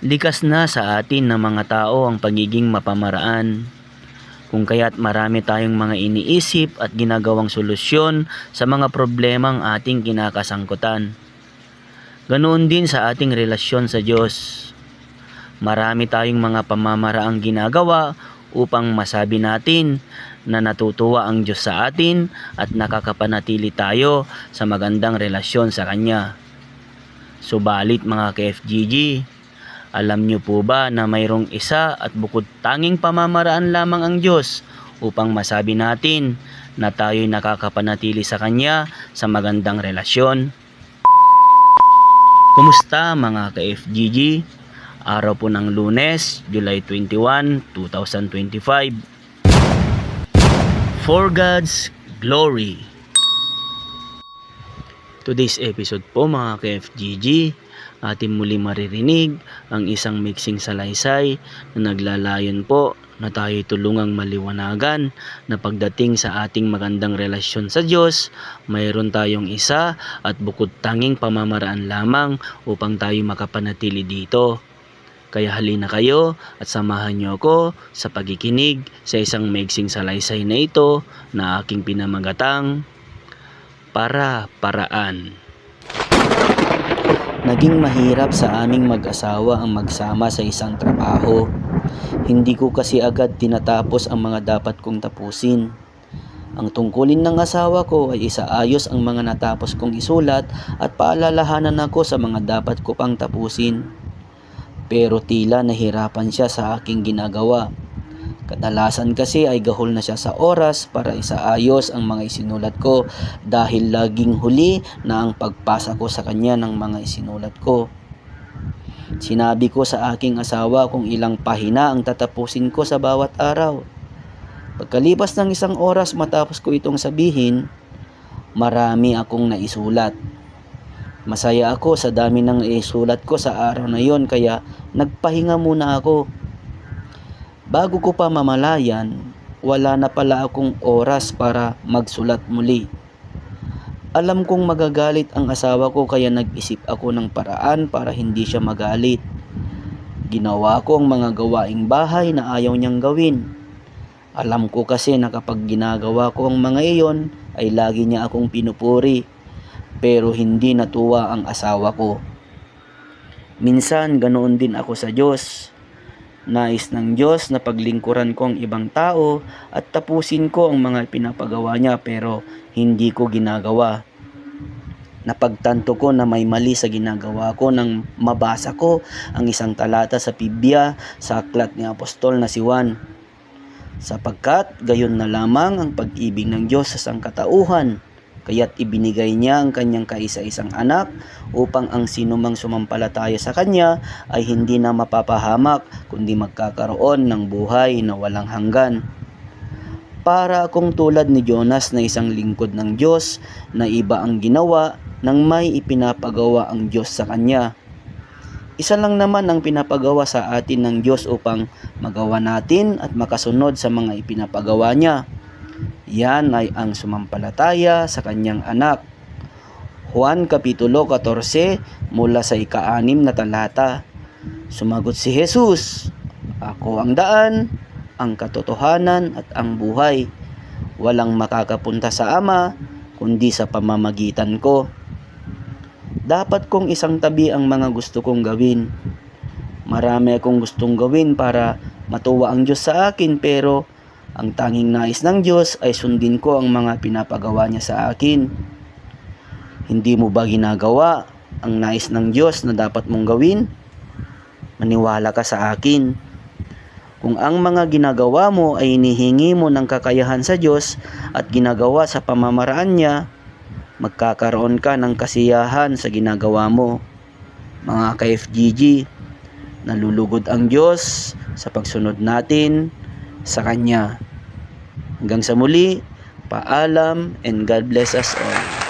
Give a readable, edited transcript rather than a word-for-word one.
Likas na sa atin ng mga tao ang pagiging mapamaraan. Kung kaya't marami tayong mga iniisip at ginagawang solusyon sa mga problemang ating kinakasangkutan. Ganoon din sa ating relasyon sa Diyos. Marami tayong mga pamamaraang ginagawa upang masabi natin na natutuwa ang Diyos sa atin at nakakapanatili tayo sa magandang relasyon sa Kanya. Subalit mga ka-FGG, alam niyo po ba na mayroong isa at bukod tanging pamamaraan lamang ang Diyos upang masabi natin na tayo'y nakakapanatili sa Kanya sa magandang relasyon? Kumusta mga ka-FGG? Araw po ng Lunes, July 21, 2025. For God's Glory. Today's episode po mga ka-FGG, atin muli maririnig ang isang miksing salaysay na naglalayon po na tayo'y tulungang maliwanagan na pagdating sa ating magandang relasyon sa Diyos, mayroon tayong isa at bukod tanging pamamaraan lamang upang tayo makapanatili dito. Kaya halina kayo at samahan niyo ako sa pagkikinig sa isang maiksing salaysay na ito na aking pinamagatang Para-paraan. Naging mahirap sa aming mag-asawa ang magsama sa isang trabaho. Hindi ko kasi agad tinatapos ang mga dapat kong tapusin. Ang tungkulin ng asawa ko ay isaayos ang mga natapos kong isulat at paalalahanan ako sa mga dapat ko pang tapusin. Pero tila nahirapan siya sa aking ginagawa. Kadalasan kasi ay gahol na siya sa oras para isaayos ang mga isinulat ko dahil laging huli na ang pagpasa ko sa kanya ng mga isinulat ko. Sinabi ko sa aking asawa kung ilang pahina ang tatapusin ko sa bawat araw. Pagkalipas ng isang oras matapos ko itong sabihin, marami akong naisulat. Masaya ako sa dami ng isulat ko sa araw na yon kaya nagpahinga muna ako. Bago ko pa mamalayan, wala na pala akong oras para magsulat muli. Alam kong magagalit ang asawa ko kaya nag-isip ako ng paraan para hindi siya magalit. Ginawa ko ang mga gawaing bahay na ayaw niyang gawin. Alam ko kasi na kapag ginagawa ko ang mga iyon ay lagi niya akong pinupuri. Pero hindi natuwa ang asawa ko. Minsan ganoon din ako sa Diyos. Nais ng Diyos na paglingkuran ko ang ibang tao at tapusin ko ang mga pinapagawa niya pero hindi ko ginagawa. Napagtanto ko na may mali sa ginagawa ko nang mabasa ko ang isang talata sa Biblia sa aklat ni Apostol na si Juan. Sapagkat gayon na lamang ang pag-ibig ng Diyos sa sangkatauhan, kaya't ibinigay niya ang kanyang kaisa-isang anak upang ang sinumang sumampalataya sa kanya ay hindi na mapapahamak kundi magkakaroon ng buhay na walang hanggan. Para akong tulad ni Jonas na isang lingkod ng Diyos na iba ang ginawa nang may ipinapagawa ang Diyos sa kanya. Isa lang naman ang pinapagawa sa atin ng Diyos upang magawa natin at makasunod sa mga ipinapagawa niya. Yan ay ang sumampalataya sa kanyang anak. Juan Kapitulo 14 mula sa ika-6 na talata. Sumagot si Jesus, "Ako ang daan, ang katotohanan at ang buhay. Walang makakapunta sa Ama kundi sa pamamagitan ko." Dapat kong isang tabi ang mga gusto kong gawin. Marami akong gustong gawin para matuwa ang Diyos sa akin pero ang tanging nais ng Diyos ay sundin ko ang mga pinapagawa niya sa akin. Hindi mo ba ginagawa ang nais ng Diyos na dapat mong gawin? Maniwala ka sa akin. Kung ang mga ginagawa mo ay inihingi mo ng kakayahan sa Diyos at ginagawa sa pamamaraan niya, magkakaroon ka ng kasiyahan sa ginagawa mo. Mga ka-FGG, nalulugod ang Diyos sa pagsunod natin sa Kanya. Hanggang sa muli, paalam and God bless us all.